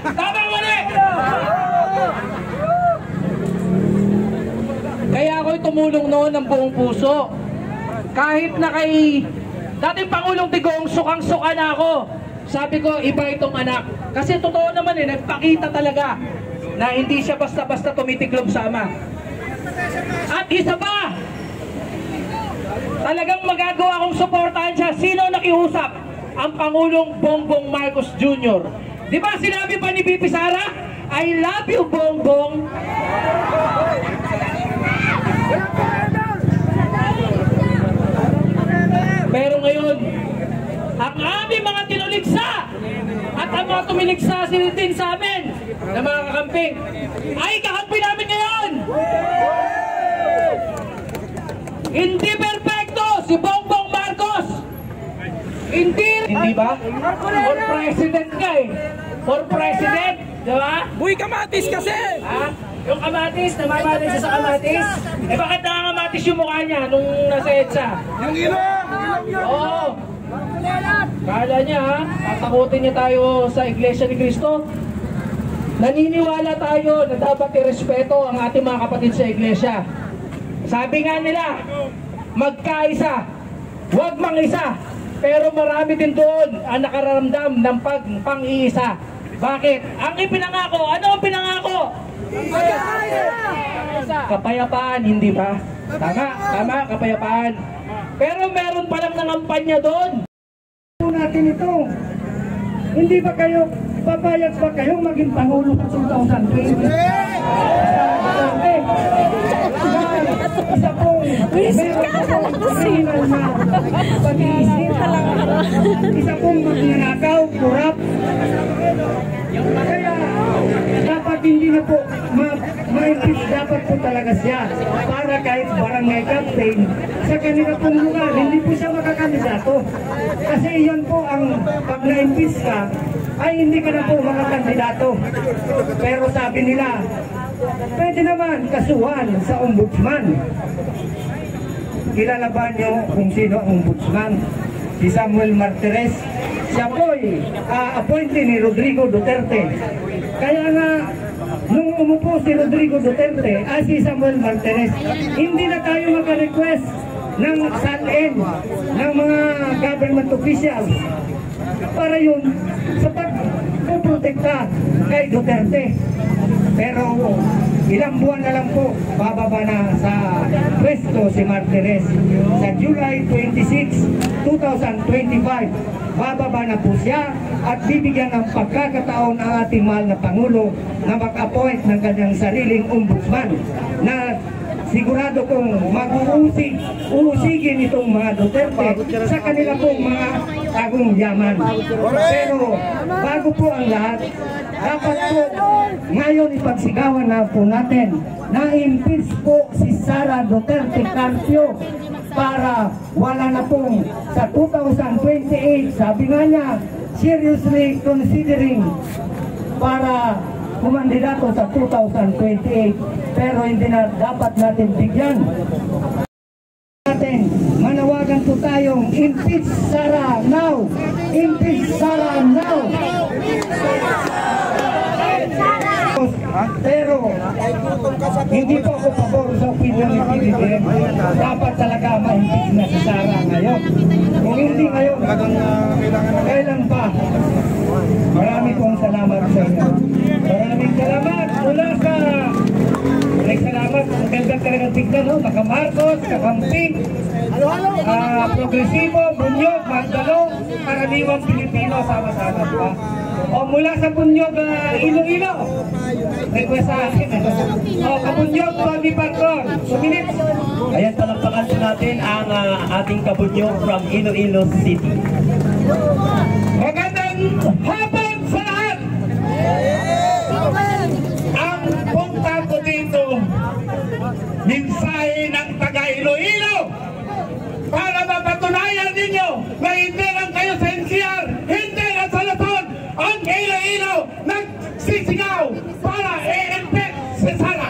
Tama mali! Kaya ako'y tumulong noon ng buong puso. Kahit na kay dating Pangulong Digong, sukang-suka na ako. Sabi ko, iba itong anak. Kasi totoo naman nagpakita talaga na hindi siya basta-basta tumitiklop sa ama. At isa pa, talagang magagawa kong suportahan siya. Sino nakiusap? Ang Pangulong Bongbong Marcos Jr. Di ba sinabi pa ni Bibi Sara, I love you, Bongbong. Pero ngayon, ang aming mga tinuligsa at ang mga tumiligsa din sa amin na mga kakamping, ay kakampi namin ngayon! Hindi perfecto si Bongbong Marcos! Hindi ba? For president ka eh! For president! Diba? Buhay kamatis kasi! Ha? Yung kamatis, namamalis siya sa kamatis. Eh bakit nakakamatis yung mukha niya nung nasa EDSA? Yung ilong! Oo! Kala niya ha, tatakutin niya tayo sa Iglesia ni Cristo. Naniniwala tayo na dapat irespeto ang ating mga kapatid sa Iglesia. Sabi nga nila, magkaisa, huwag mang-isa. Pero marami din doon ang nakararamdam ng pang-iisa. Bakit? Ang ipinangako, ano ang pinangako? Kapayapaan, hindi ba? Tama, kapayapaan. Pero meron palang nangampanya doon. Natin ito. Hindi ba kayo, papayag ba kayo maging Pangulo sa 2020? Isa pong meron pong kriminal na pag-iisip. Isa pong magnanakaw, kurap. Kaya dapat hindi na po ma-impeach, dapat po talaga siya para kahit barangay captain sa kanila pong lugar, hindi po siya makakandidato. Kasi yan po ang pag na-impeach ka, ay hindi ka na po makakandidato. Pero sabi nila, pwede naman kasuhan sa ombudsman. Kilala ba niyo kung sino ang ombudsman? Si Samuel Martires. Siya po'y appointee ni Rodrigo Duterte. Kaya nga, nung umupo si Rodrigo Duterte, si Samuel Martires, hindi na tayo maka-request ng SALN, ng mga government officials, para yun sa pagpuprotekta kay Duterte. Pero ilang buwan na lang po, bababa na sa pwesto si Martires. Sa July 26, 2025, bababa na po siya at bibigyan ng pagkakataon ang ating mahal na Pangulo na mag-appoint ng kanyang sariling ombudsman na sigurado kong mag-uusigin itong mga Duterte sa kanila pong mga tagong yaman. Pero bago po ang lahat, dapat po ngayon ipagsigawan na po natin na impeach po si Sara Duterte Carpio para wala na pong sa 2028, sabi nga niya, seriously considering para kumandidato sa 2028, pero hindi na dapat natin bigyan. Manawagan po tayong impeach Sara now! Impeach Sara now! Pero hindi po ako pabor sa opinion ni PBBM. Dapat talaga ma-impeach na si Sara ngayon. Kung hindi ngayon, kailan pa? Marami pong salamat sa inyo. Maraming salamat mula sa salamat. Ang ganda talaga tignan, no? Maka Marcos, Kakamping, Progresibo, Bunyog, Magdalo, karaniwang Pilipino sama-sama pa. O mula sa Bunyog, Iloilo, request sa akin. O Kabunyog, Tony Patron, 2 minutes. Ayan, palakpakan po natin ang ating Kabunyog from Iloilo City. Magandang hapon sa lahat! Ang punta ko dito, mensahe ng taga Iloilo para mapatunayan ninyo na hindi lang kayo sa NCR, hindi lang sa Luzon, ang Iloilo nagsisigaw para i-impeach si Sara.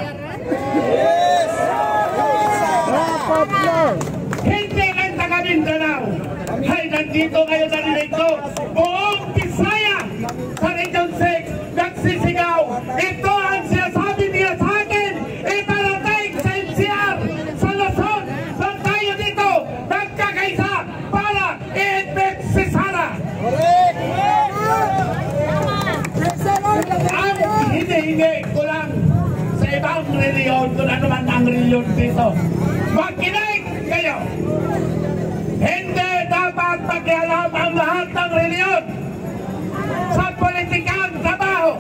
Hindi ang taga Mindanao ay nandito kayo na dito buong Bisaya sa Region 6 nagsisigaw. Ito ang sinasabi niya sa akin, iparating sa NCR, sa Luzon, lang tayo dito, nagkakaisa para i-admit si Sara. Ang hinihingi ko lang sa ibang reliyon, kung ano man ang reliyon dito, makinig kayo. Hindi dapat pakialam ang lahat ng reliyon sa politikang trabaho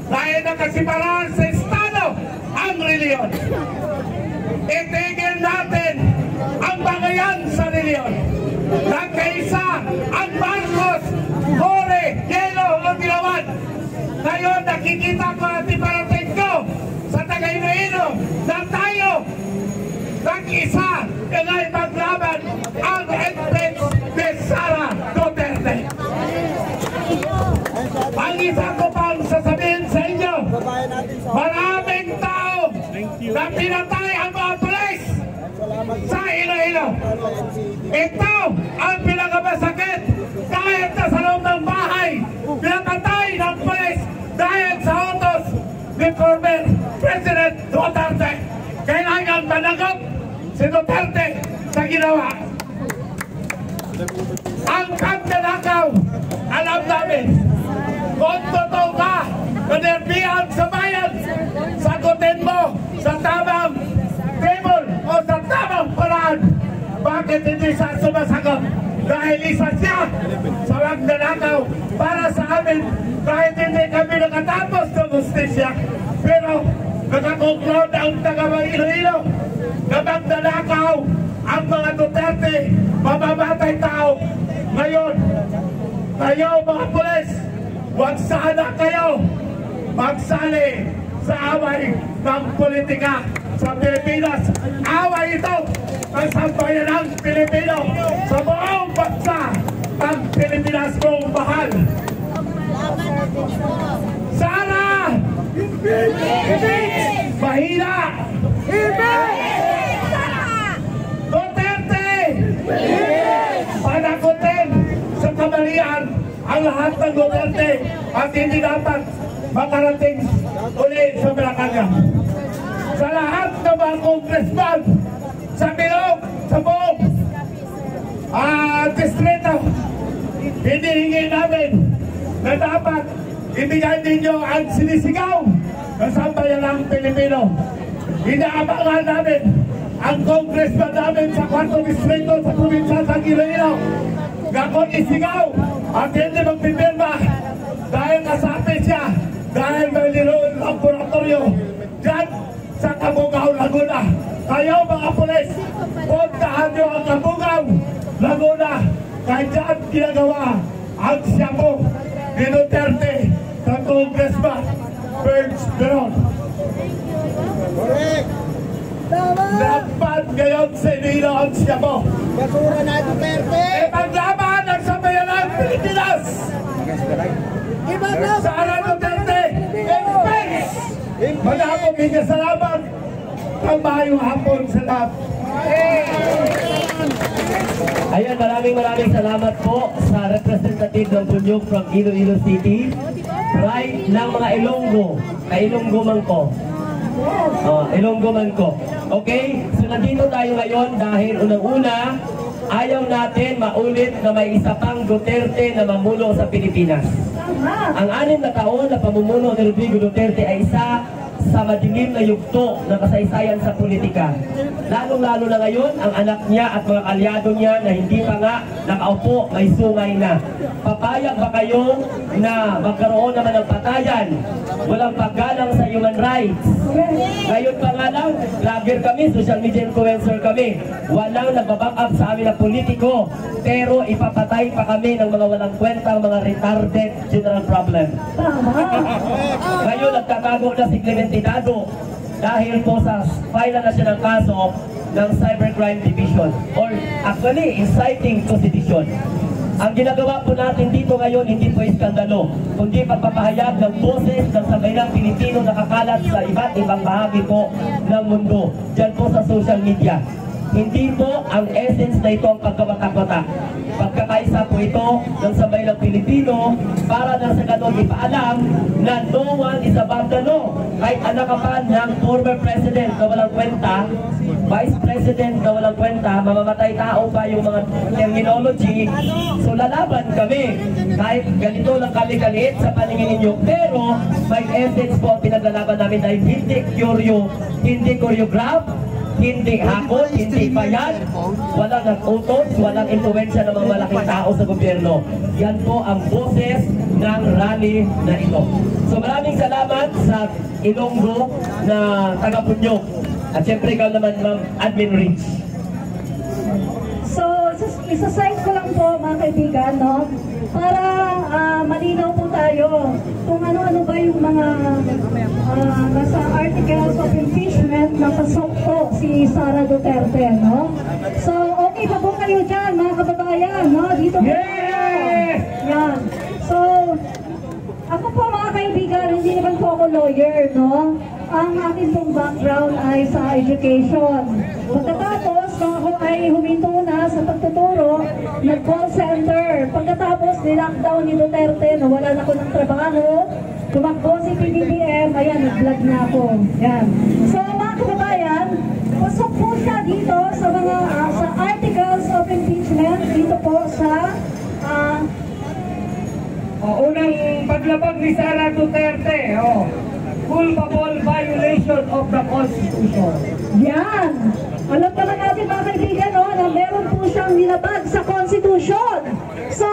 dahil nakasiparan sa Estado ang reliyon. Itigil natin ang bagayan sa reliyon. Nagkaisa ang Marcos, Hore, Yelo, Lutilawan. Ngayon nakikita ko at iparating ko sa Tagay-Iloilo na tayo nag-isa kaya maglaban ang advance ni Sara Duterte. Ang isa ko pang sasabihin sa inyo, maraming tao na pinatay ang mga pulis sa Iloilo. Ito ang pinakamasakit kahit na sa loob ng bahay, pinatay ng pulis dahil sa utos ni former President Duterte. Kailangan managot si Duterte sa ginawa. Ang Kamdanakaw, alam namin, kung totoo ka, kanerbihan sa bayan, sagutin mo sa tamang table o sa tamang paraan. Bakit hindi siya sumasagot? Dahil isa siya sa Kamdanakaw para sa amin, kahit hindi kami nakatapos ng justisya. Pero nakakonklod ang taga-Iloilo na Kamdanakaw ang mga Duterte, mamamatay tao. Ngayon, kayo mga pulis, huwag sana kayo magsali sa away ng politika sa Pilipinas. Away ito ang sambayan ng Pilipino sa buong bansa. Ang Pilipinas kong mahal. Sara! Mahina! Duterte! Panagutin sa kamalian ang lahat ng Duterte at hindi dapat makarating uli sa Malacanang. Sa lahat ng mga congressman sa Bilog, sa buong distrito, hinihingi namin na dapat ibigay ninyo ang sinisigaw ng sambayan ng Pilipino. Inaabangan namin ang congressman namin sa 4 distrito sa probinsya sa Iloilo na kung isigaw at hindi magpipirma dahil kasabi siya dahil may liroon laboratorio dyan sa Kabungaw, Laguna. Kayo mga pulis, puntahan nyo ang Kabungaw, Laguna. Kaya dyan ginagawa ang siyamo ni Duterte sa congressman Berns Beron. Correct! Dapat ngayon sa Iloilo ang siyamo. Basura na Duterte! Ipaglaban ang sambayan ng Pilipinas! Sara Duterte! Impeach! Manapong higasalamat ang mayong hapon sa lahat. Ayan, maraming salamat po sa representative ng Bunyog from Iloilo City. Pride ng mga Ilonggo. Ilonggo man ko. Ilonggo man ko. Okay? So nandito tayo ngayon dahil unang-una, ayaw natin maulit na may isa pang Duterte na mamuno sa Pilipinas. Ang 6 na taon na pamumuno ni Rodrigo Duterte ay isa sa madilim na yugto ng kasaysayan sa politika. Lalong-lalo na ngayon, ang anak niya at mga kalyado niya na hindi pa nga nakaupo, may sungay na. Papayag ba kayo na magkaroon naman ng patayan? Walang paggalang sa human rights. Ngayon pa nga lang, vlogger kami, social media influencer kami. Walang nagbaback up sa amin na politiko, pero ipapatay pa kami ng mga walang kwentang mga retarded general problem. Ngayon, nagtatago na si Clemente Dado dahil po sa final na siya ng kaso ng Cybercrime Division or actually inciting to sedition. Ang ginagawa po natin dito ngayon hindi po iskandalo, kundi pagpapahayag ng boses ng sambayanang Pilipino nakakalat sa iba't ibang bahagi po ng mundo, dyan po sa social media. Hindi po ang essence na ito ang pagkawatak-watak. Pagkakaisa po ito ng sambayanang Pilipino para nang sa ganon ipaalam na no one is above the law. Kahit anak ka pa ng former president na walang kwenta, vice president na walang kwenta, mamamatay tao pa yung mga terminology. So lalaban kami. Kahit ganito lang kami kaliit sa paningin ninyo. Pero may essence po ang pinaglalaban namin dahil hindi choreograph, hindi hakot, hindi bayad, walang nag-utos, walang impluwensya ng mga malaking tao sa gobyerno. Yan po ang boses ng rally na ito. So maraming salamat sa Ilonggo na taga-Punyok. At syempre ikaw naman, Ma'am Admin Rich. So, isa-side ko lang po mga kaibigan, no? Para malinaw po tayo kung ano-ano ba yung mga nasa articles of impeachment na pasok po si Sara Duterte, no? So, okay pa po kayo dyan, mga kababayan, no? Dito po kayo. Yan. So, ako po mga kaibigan, hindi naman po ako lawyer, no? Ang aking pong background ay sa education. Pagkatapos, nung ako ay huminto na sa pagtuturo, nag-call center. Pagkatapos, nilockdown ni Duterte, nawalan ako ng trabaho, tumakbo si PBBM, ayan, nag-vlog na ako. Yan. So, mga kababayan, pasok po siya dito sa mga sa articles of impeachment, dito po sa Unang paglabag ni Sara Duterte, culpable violation of the Constitution. yan. Alam naman natin mga kaibigan, no, na meron po siyang nilabag sa Constitution. So,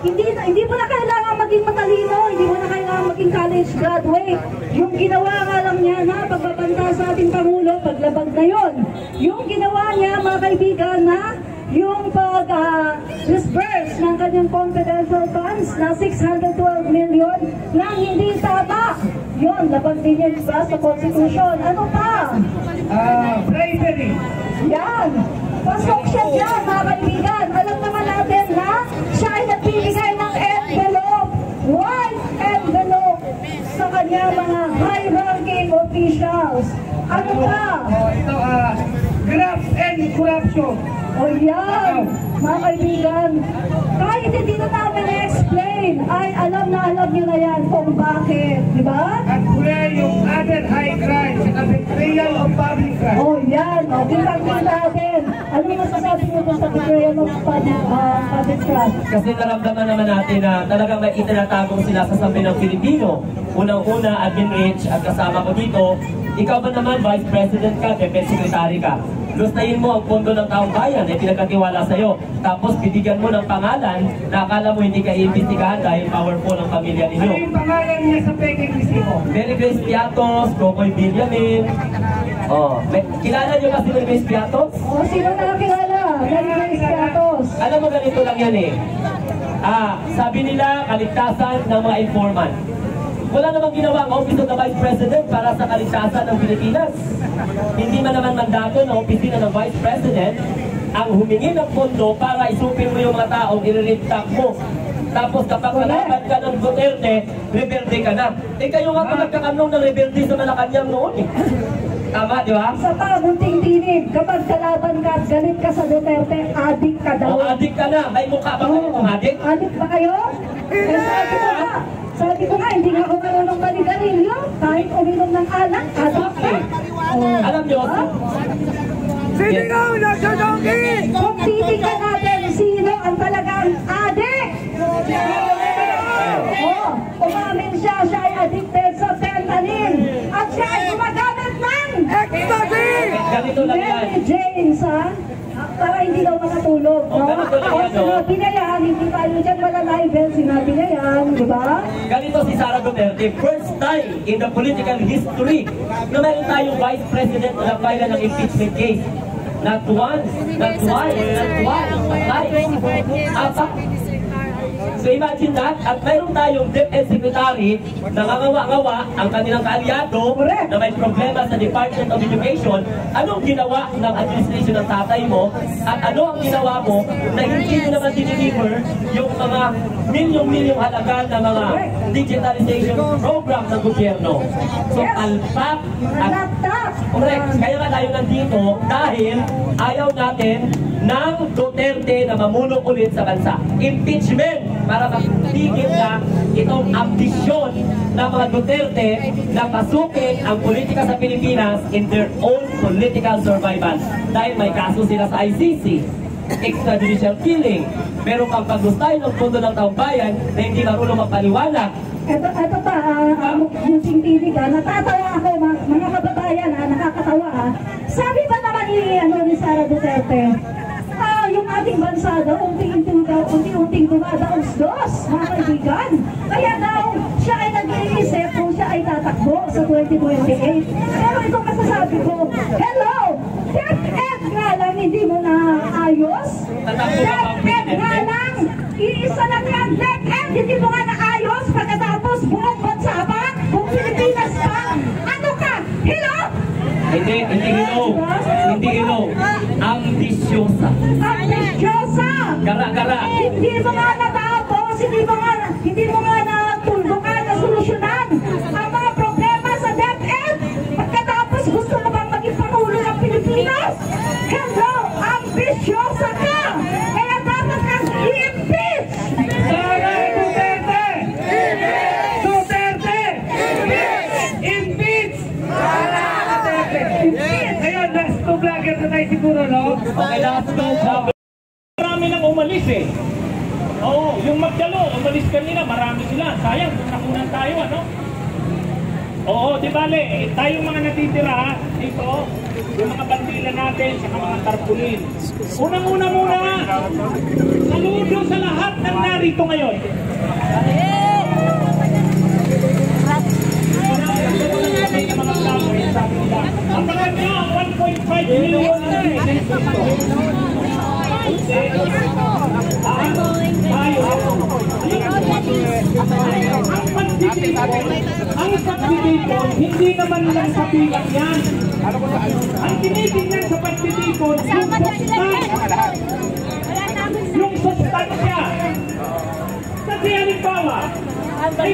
hindi mo na kailangan maging matalino, hindi mo na kailangan maging college graduate. Yung ginawa nga lang niya na pagbabanta sa ating Pangulo, paglabag na yon. Yung ginawa niya mga kaibigan na yung pag-disburse ng kanyang confidential funds na 612 million na hindi tama. Yun, labag din yan sa Constitution. Ano pa? Bravery. Yan. Pasok siya dyan, mga kaibigan. Alam naman natin na siya ay nagbibigay ng envelope, white envelope, sa kanya mga high-ranking officials. Ano pa? Ito, graft and corruption. O yan, mga kaibigan, kahit hindi na namin na-explain, ay alam nyo na yan kung bakit, di ba? At huli yung other high crimes, sa betrayal of public trust. O yan, o kita natin. Ano yung masasabi nyo sa betrayal of public trust? Kasi naramdaman naman natin na talagang may itinatagong sila sa sambayanang Pilipino. Unang-una, Admin Rich, at kasama ko dito, ikaw ba naman, Vice President ka, Defense Secretary ka? Lustayin mo ang pondo ng taong bayan, pinagkatiwala sa'yo. Tapos bibigyan mo ng pangalan na akala mo hindi ka iimbestigahan dahil powerful ang pamilya ninyo. Ano yung pangalan niya sa peking resibo? Mary Grace Piatos, Kokoy Villamin. Kilala niyo ba si Mary Grace Piatos? O, sino nakakilala? Mary Grace Piatos. Alam mo, ganito lang yan eh. Sabi nila, kaligtasan ng mga informant. Wala namang ginawa ang Office of the Vice President para sa kaligtasan ng Pilipinas. Hindi man naman mandato ng opisina ng Vice President ang humingi ng pondo para isupin mo yung mga taong i-read-tag mo. Tapos kapag nalaman ka ng Duterte, rebelde ka na. Kayo nga pa nagkakanong ng rebelde sa Malacanang noon eh. Tama, di ba? Sa pagunting tinig, kapag kalaban ka at galit ka sa Duterte, adik ka daw. Adik ka na. May mukha ba kayo kung adik? Adik ba kayo? Sabi ko nga, hindi nga ako marunong manigarilyo. Kahit uminom ng alak, adik ka. Alam nyo, Sinigaw na sa donkey! Kung titignan natin, sino ang talagang adik? Umamin siya ay addicted sa fentanyl. At siya ay gumagamit ng Ecstasy! ganito lang yan. Mary Jane, para hindi daw makatulog. No? ganito lang yan, no? Sinabi na yan, hindi tayo dyan malalive, sinabi na yan, di ba? Ganito si Sara Duterte, first time in the political history na meron tayong Vice President na nag-file ng impeachment case. Not once, not twice, not twice, apat. So imagine that, at mayroon tayong DepEd Secretary na nangangawa-ngawa ang kanilang kaalyado na may problema sa Department of Education. Anong ginawa ng administration ng tatay mo at ano ang ginawa mo na hindi nyo naman diniliver yung mga milyong-milyong halaga na mga digitalization program ng gobyerno. So alpak at Correct. Kaya nga tayo nandito dahil ayaw natin ng Duterte na mamuno ulit sa bansa. Impeachment para matigil na itong ambisyon ng mga Duterte na pasukin ang politika sa Pilipinas in their own political survival. Dahil may kaso sila sa ICC, extrajudicial killing. Pero pag paggustahin ng pondo ng taong bayan na hindi marunong magpaliwanag. Ito pa, musing TV ka, natatawa ako mga kababayan, nakakatawa. Sabi ba naman ni Sara Duterte, yung ating bansa daw, unti-unting dumadaos-dos, mga kaibigan. Kaya daw, siya ay nag-iisip kung siya ay tatakbo sa 2028. Pero itong masasabi ko, hello! DepEd nga lang, hindi mo na ayos? DepEd nga lang! Iisa lang yan, DepEd! Hindi mo nga naayos pagkatapos buong bansa pa? Kung Pilipinas pa? Ano ka? Hello? Hindi hello. Ambisyosa. Ambisyosa! Gara-gara. Hindi mo nga natapos, hindi mo nga natuldukan na solusyonan ang mga problema sa DepEd. Pagkatapos gusto mo bang maging Pangulo ng Pilipinas? Hello! Ambisyosa ka! Kaya dapat kang i-impeach! Sara Duterte! Duterte! Impeach! Sara Duterte! Ngayon, last two vlogger na tayo siguro, no? Okay, last two. Marami nang umalis eh. Oo, yung Magdalo, umalis kanina, marami sila. Sayang, nakunan tayo, ano? Oo, di bale, tayong mga natitira dito, yung mga bandila natin, saka mga tarpulin. Unang-una muna, saludo sa lahat ng narito ngayon. Ang mga nyo, 1.5 million ang pagtitipon, hindi naman lang sa bilang yan. Ang tinitingnan sa pagtitipon, yung sustansya. Kasi halimbawa, ay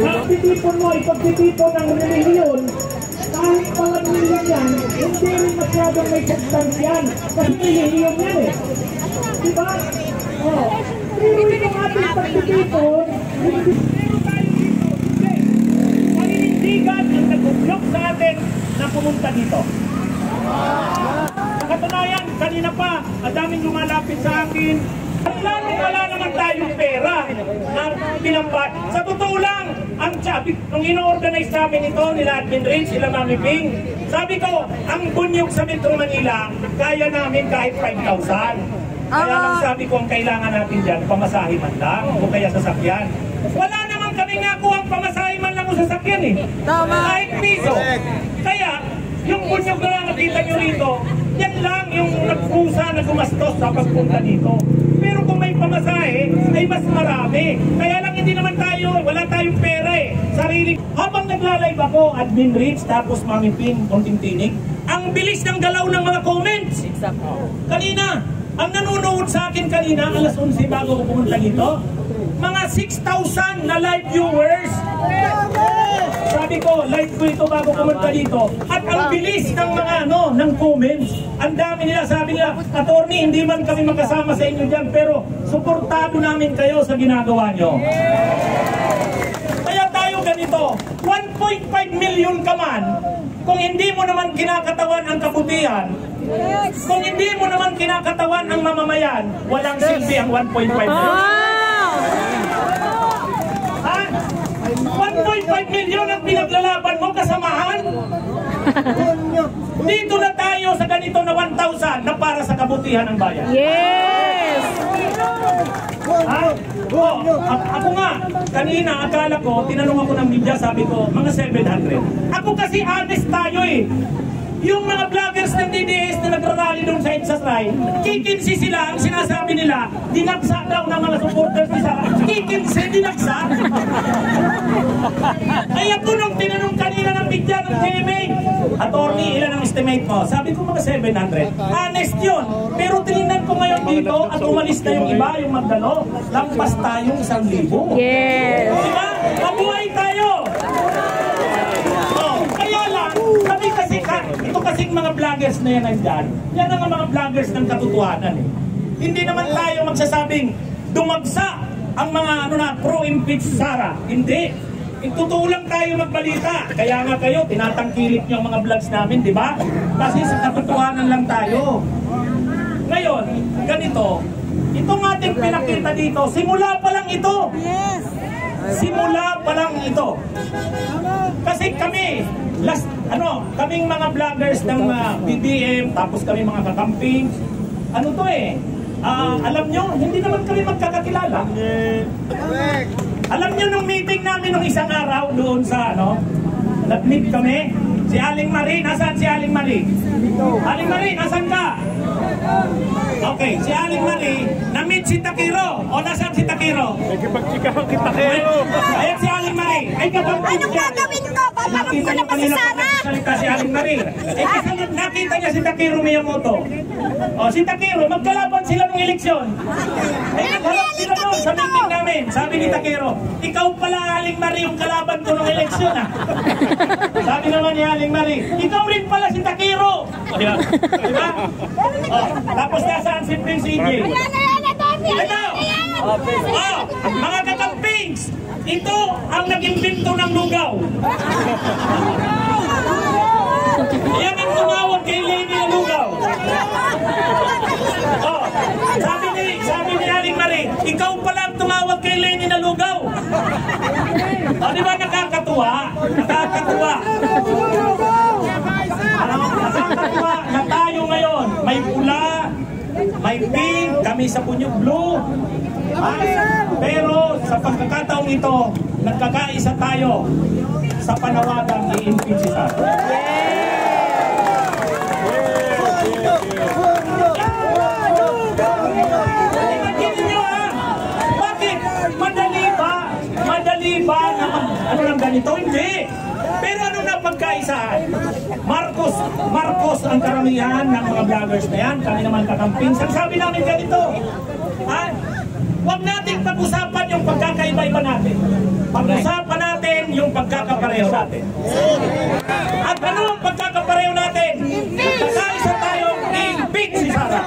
pagtitipon mo, ipagtitipon ng relihiyon, kahit mga million yan, hindi rin masyadong may substansyan. Kasi relihiyon yan eh. Diba? Oh. Pero yung ating pagtitipon, paninindigan ang nag-block sa atin na pumunta dito. Katunayan, kanina pa, ang daming lumalapit sa akin. At wala naman tayong pera na pinambat. Sa totoo lang, ang sabi, nung ino-organize namin ito, nila Admin Rich, sila Mami Ping, sabi ko, ang bunyog sa Metro Manila, kaya namin kahit 5,000. Kaya lang sabi ko, ang kailangan natin dyan, pamasahe man lang, o kaya sasakyan. Wala naman kami nga kuwang pamasahe man lang o sasakyan eh. Kahit piso. Kaya, yung bunyog na lang nakita nyo rito, yan lang yung nagpusa na gumastos sa pagpunta dito. Pero kung may pamasahe, ay mas marami. Kaya lang hindi naman tayo, wala tayong pera eh. Sarili. Habang nagla-live ako, Admin Rich, tapos Mami Ping, konting tinig, ang bilis ng galaw ng mga comments. Kanina, ang nanonood sa akin kanina, alas 11 bago ko pumunta dito, mga 6,000 na live viewers. Sabi ko, live ko ito bago pumunta dito. At ang bilis ng mga ng comments. Ang dami nila, sabi nila, attorney, hindi man kami makasama sa inyo dyan, pero suportado namin kayo sa ginagawa nyo. Kaya tayo ganito, 1.5 million ka man, kung hindi mo naman kinakatawan ang kabutihan, kung hindi mo naman kinakatawan ang mamamayan, walang silbi ang 1.5 million. Ha? 1.5 million ang pinaglalaban mo, kasamahan? Dito na tayo sa ganito na 1,000 na para sa kabutihan ng bayan. Yes! Ha? Ako nga, kanina akala ko, tinanong ako ng media, sabi ko, mga 700. Ako kasi honest tayo eh. Yung mga vloggers ng DDS na nagrarally doon sa Ensasay, kikinsi sila, ang sinasabi nila, dinagsa daw ng mga supporters ni Sara. Kikinsi, dinagsa. Ay ako nung tinanong kanina ng media ng GMA, attorney, ilan ang estimate mo? Sabi ko mga 700. Honest yun. Pero tinignan ko ngayon dito at umalis na yung iba, yung Magdalo, lampas tayong 1,000. Yes! Diba? Mabuhay tayo! Oh, kaya lang, na yan nandyan, yan ang mga vloggers ng katotohanan eh. Hindi naman tayo magsasabing dumagsa ang mga pro-impeach Sara. Hindi. Totoo lang tayo magbalita. Kaya nga kayo, tinatangkilik niyo ang mga vlogs namin, di ba? Kasi sa katotohanan lang tayo. Ngayon, ganito, itong ating pinakita dito, simula pa lang ito. Simula pa lang ito. Kasi kami, kaming mga vloggers ng BBM, tapos kami mga kakamping, alam nyo, hindi naman kami magkakakilala. Alam nyo nung meeting namin nung isang araw doon sa nag-meet kami, si Aling Marie, nasaan si Aling Marie? Aling Marie, nasaan ka? Okay, si Aling Marie, na-meet si Takiro. O nasaan si Takiro? Nagkipag-chikahan kita Takiro. Ayan si Aling Marie. Ay, kapag-meet anong gagawin ko? Paparap ko naman si Sara. Si Aling Marie. Kasi nakita niya si Takiro Miyamoto. O, si Takiro, magkalaban sila ng eleksyon. Nagharap sila doon sa meeting namin. Sabi ni Takiro, ikaw pala Aling Marie yung kalaban ko ng eleksyon Sabi naman ni Aling Marie, ikaw rin pala si Takiro. Diba? Tapos nasaan si Prince EJ? Ito! Mga kakampings! Ito ang nag-imbento ng lugaw. Yan ang tumawag kay Leni na lugaw. Sabi ni Aling Marie, ikaw pala ang tumawag kay Leni na lugaw. Di ba nakakatuwa? Nakakatuwa. Nakakatuwa na tayo ngayon. May pula, may pink, kami sa Punyog Blue. Pero sa pagkakataong ito, nagkakaisa tayo sa panawagang i-impeach si Sara. Imagine nyo bakit? Madali ba na ng ganito? Hindi. Pero ano na pagkaisahan? Marcos ang karamihan ng mga vloggers na yan. Kami naman kakamping. Sabi namin ganito. Huwag natin pag-usapan yung pagkakaiba-iba natin. Pag-usapan natin yung pagkakapareho natin. At ano ang pagkakapareho natin? Kakaisa tayong i-impeach si Sara.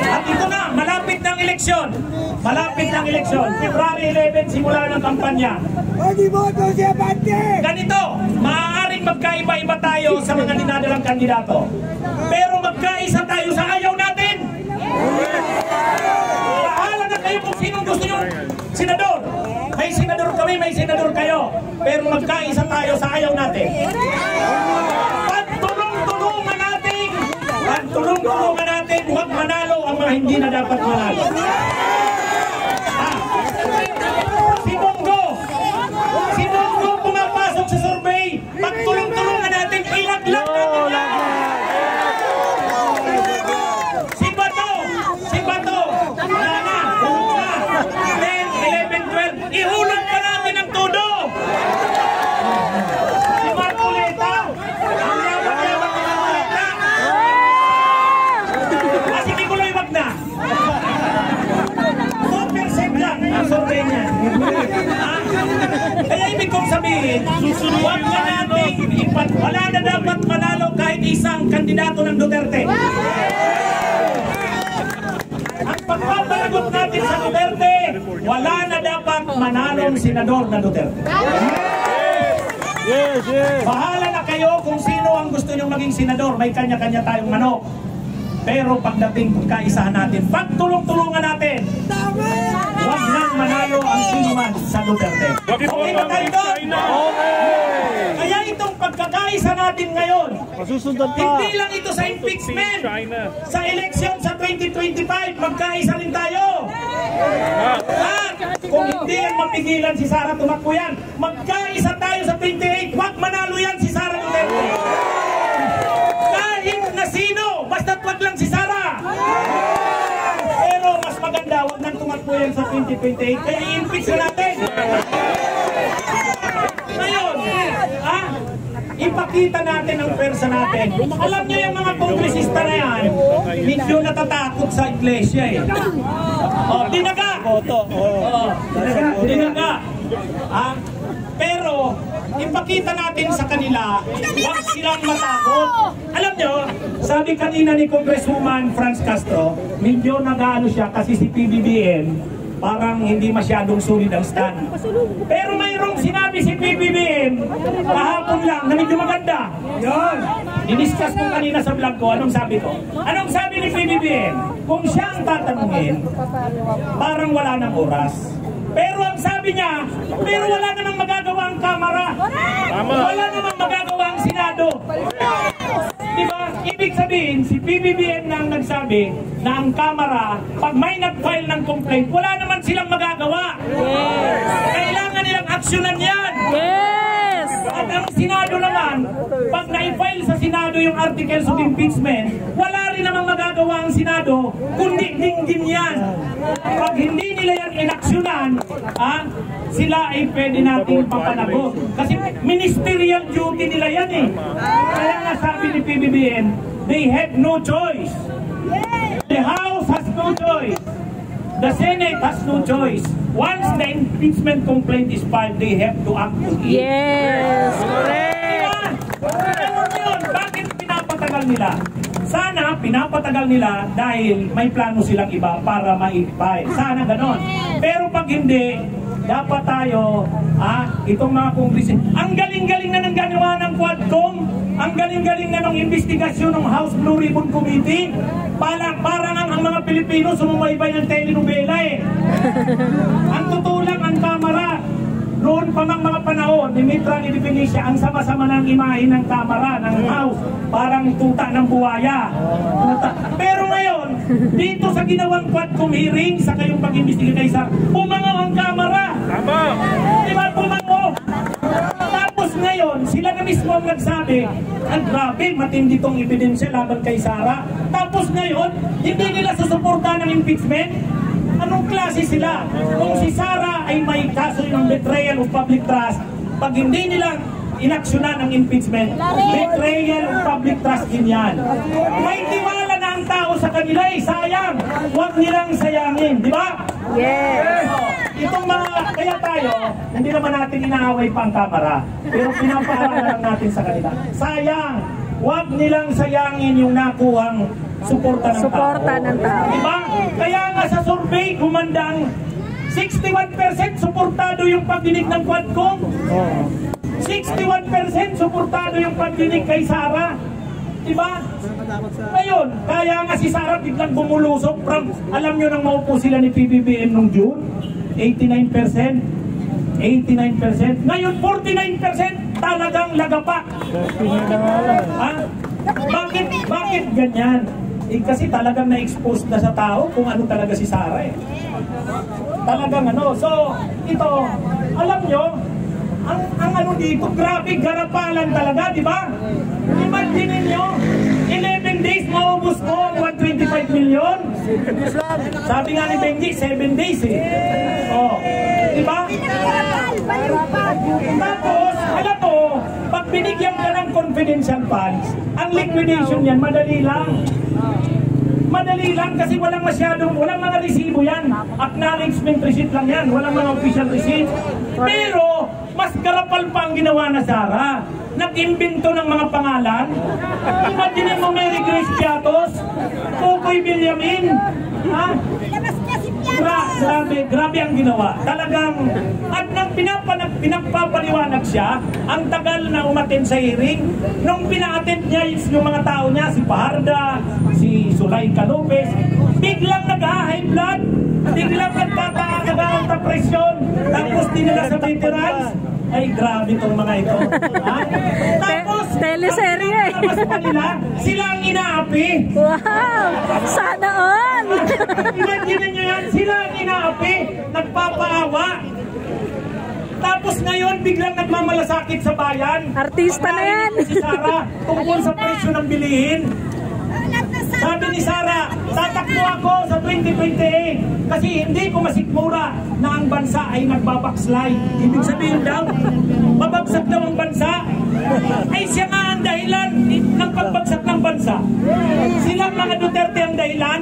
At ito na, malapit ng eleksyon. Malapit ng eleksyon. February 11, simula ng kampanya. Ganito, maaaring magkaiba-iba tayo sa mga dinadalang kandidato. Pero magkaisa tayo sa ayaw natin. Bahala na kayo kung sinong gusto nyo senador. May senador kami, may senador kayo. Pero magkaisa tayo sa ayaw natin. Pagtulong-tulungan natin, huwag manalo ang mga hindi na dapat manalo. Si Bongo pumapasok sa survey, pagtulong-tulungan natin, ilaglag natin. Si Bato, wala na, 10, 11, 12, ihulog pa natin ang todo. Si Marcoleta, ang yaman-yaman ni Marcoleta. Si Nicoloy wag na. 2% lang ang survey niya. Kaya ibig kong sabihin, huwag na natin wala na dapat manalo kahit isang kandidato ng Duterte. Ang pagpapalagot natin sa Duterte, wala na dapat manalong senador na Duterte. Bahala na kayo kung sino ang gusto nyong maging senador. May kanya-kanya tayong manok. Pero pagdating pagkaisahan natin, pagtulong-tulungan natin, huwag nang manalo ang sino man sa Duterte. Okay ba tayo doon? Kaya itong pagkakaisa natin ngayon, hindi lang ito sa impeachment, sa election sa 2025, magkaisa rin tayo. Kung hindi yan mapigilan si Sara, tumakbo yan. Magkaisa tayo sa 28, huwag manalo yan si Sara Duterte. Kahit na sino, basta't wag lang si Sara. Pero mas maganda, wag nang tumakbo yan sa 2028, kaya i-impeach na natin. Ngayon, ipakita natin ang persa natin. Alam niyo yung mga kongresista na yan, medyo natatakot sa iglesia eh. Dinaga! Dinaga! Pero ipakita natin sa kanila, huwag silang matakot. Alam nyo, sabi kanina ni Congresswoman Franz Castro, medyo nag-ano siya kasi si PBBM, parang hindi masyadong sulit ang stand. Pero mayroong sinabi si PBBM kahapon lang na medyo maganda. Yun. Diniscuss ko kanina sa vlog ko. Anong sabi ko? Anong sabi ni PBBM? Kung siya ang tatanungin, parang wala ng oras. Pero ang sabi niya, pero wala namang magagawa ang Kamara. Wala namang magagawa ang Senado. Diba? Ibig sabihin, si PBBM na ang nagsabi na ang Kamara, pag may nag-file ng complaint, wala naman silang magagawa. Kailangan nilang aksyonan yan. At ang Senado naman, pag na-file sa Senado yung articles of impeachment, wala rin namang magagawa ang Senado, kundi dinggin yan. Pag hindi nila yan inaksyonan, sila ay pwede natin papanagot. Kasi ministerial duty nila yan eh. Kaya nga sabi ni PBBM, they have no choice. The House has no choice. The Senate has no choice. Once the impeachment complaint is filed, they have to act on it. Yes, correct. Bakit pinapatagal nila? Sana pinapatagal nila dahil may plano silang iba para ma-file. Sana ganon. Pero pag hindi, dapat tayo, itong mga kongresin, ang galing-galing na ng ganawa ng Quadcom, ang galing-galing na ng investigasyon ng House Blue Ribbon Committee, parang ang mga Pilipino sumumaybay ng telenovela eh. Ang totoo lang, ang Kamara, noon pa mang mga panahon ni Mitra ni Felicia, ang sama-sama ng imahe ng Kamara, ng House, parang tuta ng buwaya. Pero ngayon, dito sa ginawang Quadcom hearing, sa kayong pag-imbestiga kay Sara, pumangaw ang Kamara. Diba, pumangaw? Tapos ngayon, sila na mismo ang nagsabi, ang grabe, matindi tong ebidensya laban kay Sara. Tapos ngayon, hindi nila susuportahan ng impeachment. Anong klase sila? Kung si Sara ay may kaso ng betrayal of public trust, pag hindi nila inaksyonan ng impeachment, betrayal of public trust din yan. May tiwala na ang tao sa kanila eh, sayang. Huwag nilang sayangin, di ba? Yes. Itong mga, kaya tayo, hindi naman natin inaaway pa ang Kamara, pero pinapaalala lang natin sa kanila. Sayang, huwag nilang sayangin yung nakuhang suporta ng tao. Diba? Kaya nga sa survey, gumandang 61% suportado yung pagdinig ng Quadcom. 61% suportado yung pagdinig kay Sara. Diba? Ngayon, kaya nga si Sara biglang bumulusok from, alam nyo nang maupo sila ni PBBM nung June, 89%. Ngayon, 49% talagang lagapak. Bakit ganyan? Kasi talagang na-expose na sa tao kung ano talaga si Sara eh. Talagang ano. So, ito, alam nyo, ang ano dito, grabe, garapalan talaga, di ba? Imagine nyo, 11 days maubos ko ang 125 million. Sabi nga ni Benji, 7 days eh. Oh, di ba? Tapos, alam mo, pag binigyan ka ng confidential funds, ang liquidation yan, madali lang. Madali lang kasi walang mga resibo yan. Acknowledgement receipt lang yan, walang mga official receipt. Pero, mas garapal pa ang ginawa na Sara. Nag-imbento ng mga pangalan. Imagine mo Mary Grace Piatos, Kokoy Villamin. Grabe ang ginawa. Talagang, at nang pinagpapaliwanag siya, ang tagal na umattend sa hearing, nung pina-attend niya yung mga tao niya, si Parda, si Zulaika Lopez, biglang nag-high blood, biglang nagkakaagaw sa presyon, tapos dinala sa veterans. Ay, grabe itong mga ito. Tapos, teleserye. Sila ang inaapi. Wow! Sana all! Imagine nyo yan, sila ang inaapi, nagpapaawa. Tapos ngayon, biglang nagmamalasakit sa bayan. Artista na yan. Si Sara, tungkol sa presyo ng bilihin. Sabi ni Sara, tatakbo ako sa 2028 kasi hindi ko masikmura na ang bansa ay nagbabackslide. Ibig sabihin daw, mabagsak daw ang bansa. Ay siya nga ang dahilan ng pagbagsak ng bansa. Silang mga Duterte ang dahilan.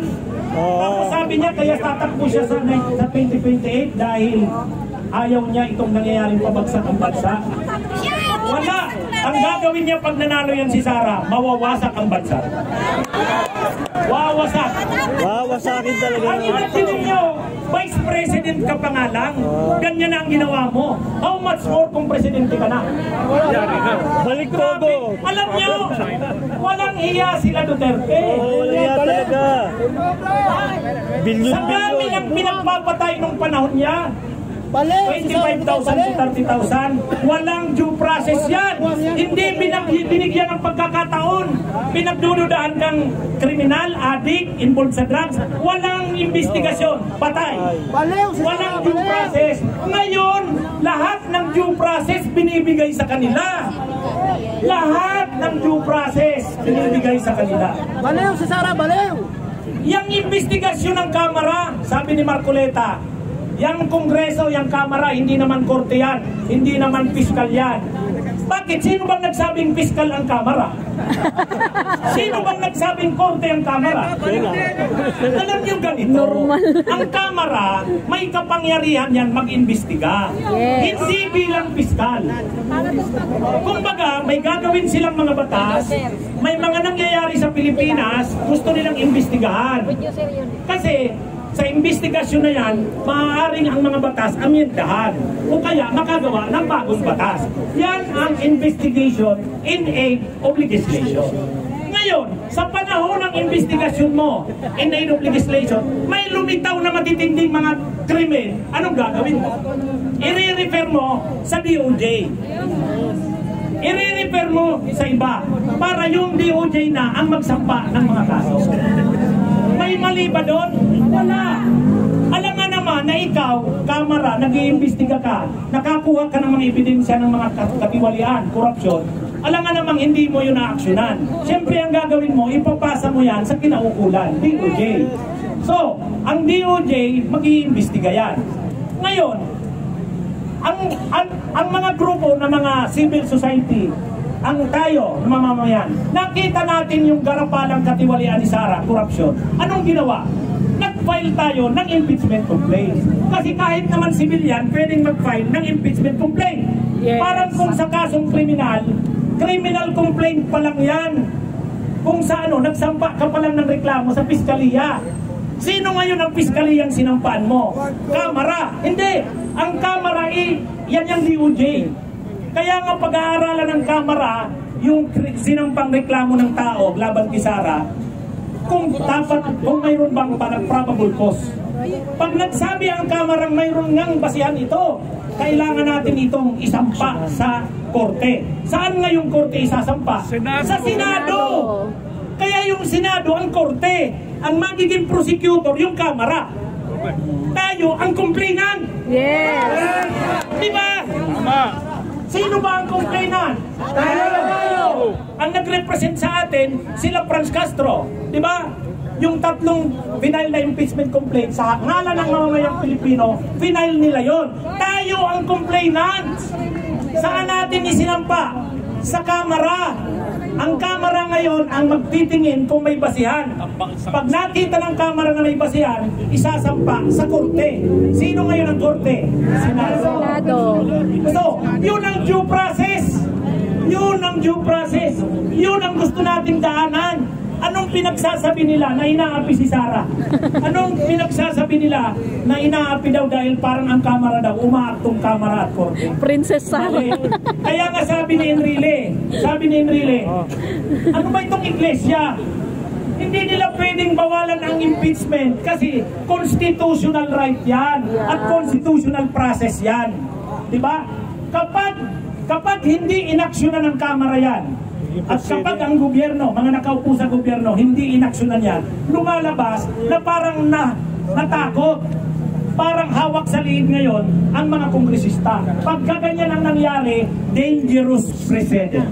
Tapos sabi niya, kaya tatakbo siya sa 2028 dahil ayaw niya itong nangyayaring pabagsak ang bansa. Wala. Ang gagawin niya pag nanalo yan si Sara, mawawasak ang bansa. Wawasak. Wawasakin talaga. Ang imagine niyo, Vice President ka pa nga lang, ganyan na ang ginawa mo. How much more kung presidente ka na? Balik todo. Alam niyo, walang iya sila Duterte. Wala yan talaga. Sa dami Bilyon-bilyon. ng pinagpapatay nung panahon niya, 25,000 to 30,000, walang due process yan. Hindi binigyan ng pagkakataon. Pinagdududahan kang kriminal, addict, involved sa drugs. Walang investigasyon, patay. Walang due process. Ngayon, lahat ng due process binibigay sa kanila. Lahat ng due process binibigay sa kanila. Baliw si Sara, baliw! Yang investigasyon ng Kamara, sabi ni Marcoleta, yang Kongreso, yang Kamara, hindi naman korte yan, hindi naman piskal yan. Bakit? Sino bang nagsabing piskal ang Kamara? Sino bang nagsabing korte ang Kamara? Alam niyo ganito, ang Kamara, may kapangyarihan yan mag-imbestiga. Yes. Hindi bilang piskal. Kumbaga, may gagawin silang mga batas, may mga nangyayari sa Pilipinas, gusto nilang imbestigahan. Kasi, sa investigasyon na yan, maaaring ang mga batas amyendahan o kaya makagawa ng bagong batas. Yan ang investigation in aid of legislation. Ngayon, sa panahon ng investigasyon mo in aid of legislation, may lumitaw na matitinding mga krimen, anong gagawin mo? I-refer mo sa DOJ. I-refer mo sa iba para yung DOJ na ang magsampa ng mga kaso. May mali ba doon? Wala. Alam nga naman na ikaw, Kamara, nag-iimbestiga ka, nakakuha ka ng mga ebidensya ng mga katiwalian, korupsyon, alam nga namang hindi mo yun na-aksyonan. Siyempre, ang gagawin mo, ipapasa mo yan sa kinaukulan, DOJ. So, ang DOJ, mag-iimbestiga yan. Ngayon, ang mga grupo ng mga civil society, ang tayo, mamamayan, nakita natin yung garapalang katiwalian ni Sara, korupsyon. Anong ginawa? Nag-file tayo ng impeachment complaint. Kasi kahit naman civilian, pwedeng mag-file ng impeachment complaint. Yes. Parang kung sa kasong criminal complaint pa lang yan. Kung sa nagsampa ka pa lang ng reklamo sa piskaliya. Sino ngayon ang piskaliyang sinampaan mo? Kamara. Hindi. Ang Kamara, yan yung DOJ. Kaya nga pag-aaralan ng Kamara, yung sinampang reklamo ng tao laban kay Sara, kung mayroon bang probable cause. Pag nagsabi ang Kamara mayroon ngang basihan ito, kailangan natin itong isampa sa korte. Saan nga yung korte isasampa? Sa Senado. Kaya yung Senado ang korte, ang magiging prosecutor yung Kamara. Tayo ang complainant. Yes. Diba? Sino ba ang complainant? Tayo! Ang nag-represent sa atin, sila Franz Castro. Diba? Yung tatlong final na impeachment complaint sa ngalan ng mamamayang Pilipino, final nila yon. Tayo ang complainant. Saan natin isinampa? Sa Kamara. Ang Kamara ngayon ang magtitingin kung may basihan. Pag nakita ng Kamara na may basihan, isasampa sa korte. Sino ngayon ang korte? Senado. So, yun ang due process. Yun ang due process. Yun ang gusto nating daanan. Anong pinagsasabi nila na inaapi si Sara? Anong pinagsasabi nila na inaapi daw dahil parang ang Kamara daw, umaaktong Kamara at korte? Princess Sara. Kaya nga sabi ni Enrile, ano ba itong iglesia? Hindi nila pwedeng bawalan ang impeachment kasi constitutional right yan at constitutional process yan. Diba? Kapag hindi inaksyonan ng Kamara yan, at kapag ang gobyerno, mga nakaupo sa gobyerno, hindi inaksyonan yan, lumalabas na parang natakot, parang hawak sa liid ngayon ang mga kongresista. Pagka ganyan ang nangyari, dangerous precedent.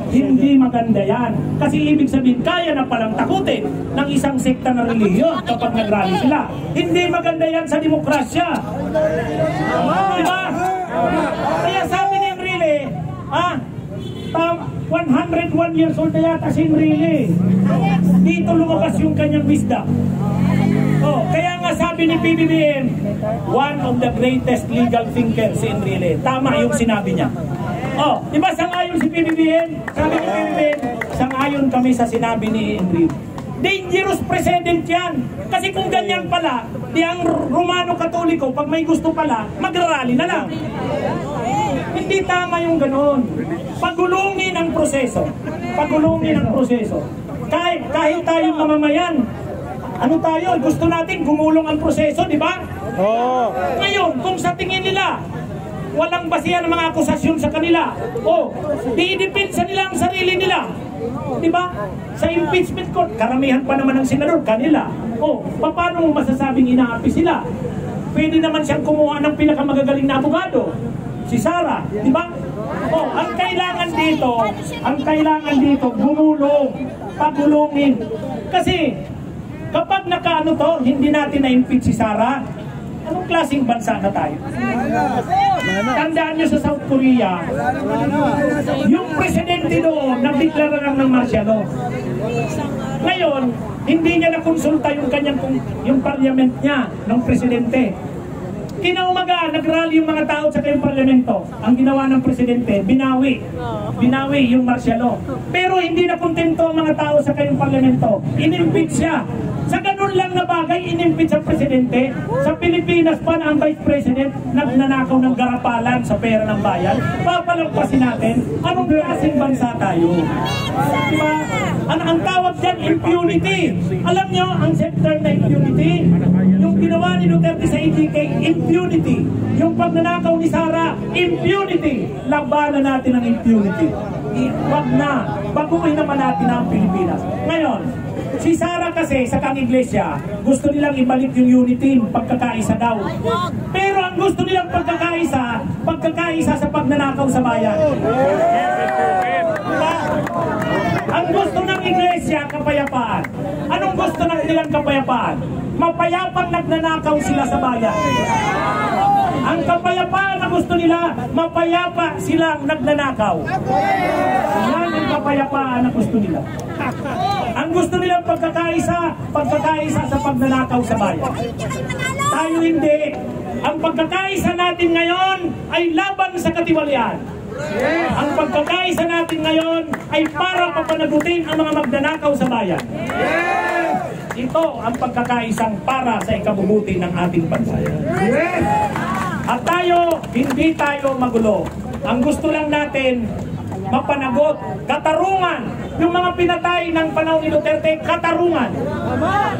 Hindi maganda yan. Kasi ibig sabihin, kaya na palang takutin ng isang sekta na relihiyon kapag nag-rally sila. Hindi maganda yan sa demokrasya. Diba? Kaya sabi ni Enrile, 101 years old na yata si Enrile. Dito lumabas yung kanyang wisdom. Kaya nga sabi ni PBBM, one of the greatest legal thinkers si Enrile. Tama yung sinabi niya. Oh, di ba sangayon si PBBM? Sabi ni PBBM, sangayon kami sa sinabi ni Enrique. Dangerous president yan. Kasi kung ganyan pala, di ang Romano Katoliko, pag may gusto pala, magrarally na lang. Hindi tama yung ganoon. Pagulungin ang proseso. Pagulungin ang proseso. Kahit tayong mamamayan, ano tayo? Gusto natin gumulong ang proseso, di ba? Oo. Ngayon, kung sa tingin nila, walang basihan ng mga akusasyon sa kanila, o diidipinsa nila ang sarili nila, di ba? Sa impeachment court, karamihan pa naman ng senador, kanila. O, paano mo masasabing inaapi sila? Pwede naman siyang kumuha ng pinakamagagaling na abogado, si Sara, di ba? O, ang kailangan dito, gumulong, pagulungin. Kasi, kapag nakaano to, hindi natin na-impeach si Sara, anong klaseng bansa na tayo? Tandaan nyo sa South Korea, yung presidente doon, nagdeklara lang ng martial law. Ngayon, hindi niya nakonsulta yung parliament niya ng presidente. Kinaumaga, nag-rally yung mga tao sa kayong parlamento. Ang ginawa ng presidente, binawi yung martial law. Pero hindi na kontento ang mga tao sa kayong parlamento. Inimpeach siya. Sa ganun lang na bagay, inimpeach ang presidente. Sa Pilipinas pa na ang vice president nagnanakaw ng garapalan sa pera ng bayan. Papalampasin natin, anong klaseng bansa tayo? Diba? Ang tawag dyan, impunity. Alam nyo, ang sector na impunity, yung ginawa ni Duterte sa EJK, impunity. Yung pagnanakaw ni Sara, impunity. Labanan natin ang impunity. Wag na. Baguhin naman natin ang Pilipinas. Ngayon, si Sara kasi sa kang iglesia, gusto nilang ibalik yung unity, pagkakaisa daw. Pero ang gusto nilang pagkakaisa sa pagnanakaw sa bayan. Diba? Ang gusto ng iglesia, kapayapaan. Anong gusto ng nilang kapayapaan? Mapayapang nagnanakaw sila sa bayan. Ang kapayapaan na gusto nila, mapayapa silang nagnanakaw. Yan ang kapayapaan na gusto nila. Ang gusto nilang pagkakaisa sa pagnanakaw sa bayan. Tayo hindi. Ang pagkakaisa natin ngayon ay laban sa katiwalian. Ang pagkakaisa natin ngayon ay para papanagutin ang mga magnanakaw sa bayan. Ito ang pagkakaisang para sa ikabubuti ng ating bansa. At tayo, hindi tayo magulo. Ang gusto lang natin, mapanagot, katarungan. Yung mga pinatay ng panahon ni Duterte, katarungan.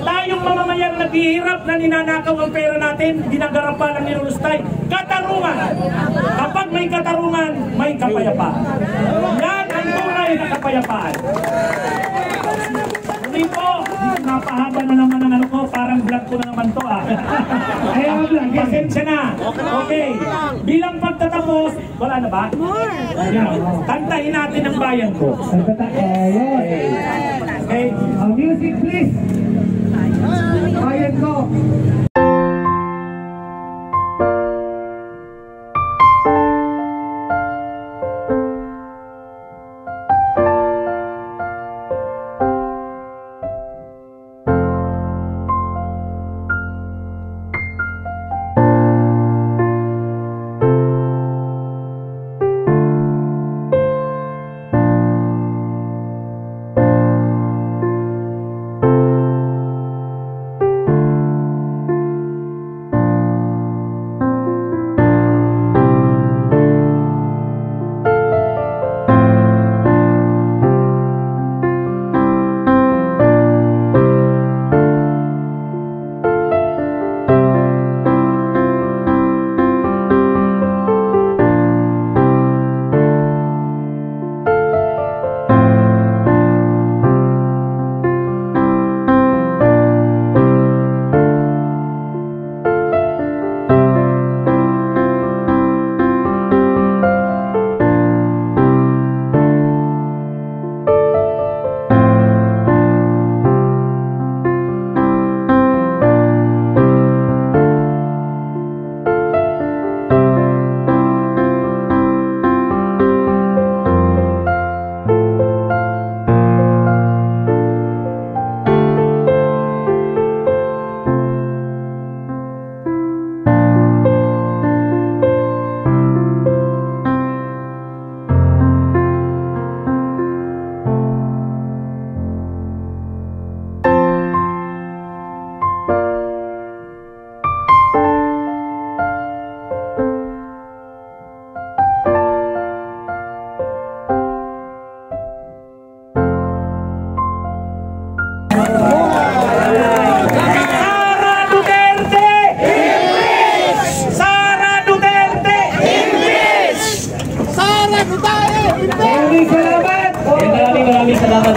Tayong mamamayan naghihirap na ninanakaw ang pera natin, ginagarapan ng nilulustay, katarungan. Kapag may katarungan, may kapayapaan. Yan ang tunay na kapayapaan. Hindi po, napahaba na naman ang ano ko, parang vlog ko na naman to pasensya na. Okay, bilang pagtatapos, wala na ba? Kantahin natin ang bayan ko. Okay, Music please. Bayan ko.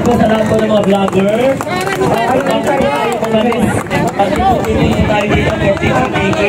po sa lahat po ng mga vlogger. Bago po tayo umalis, pag-ibig tayo dito for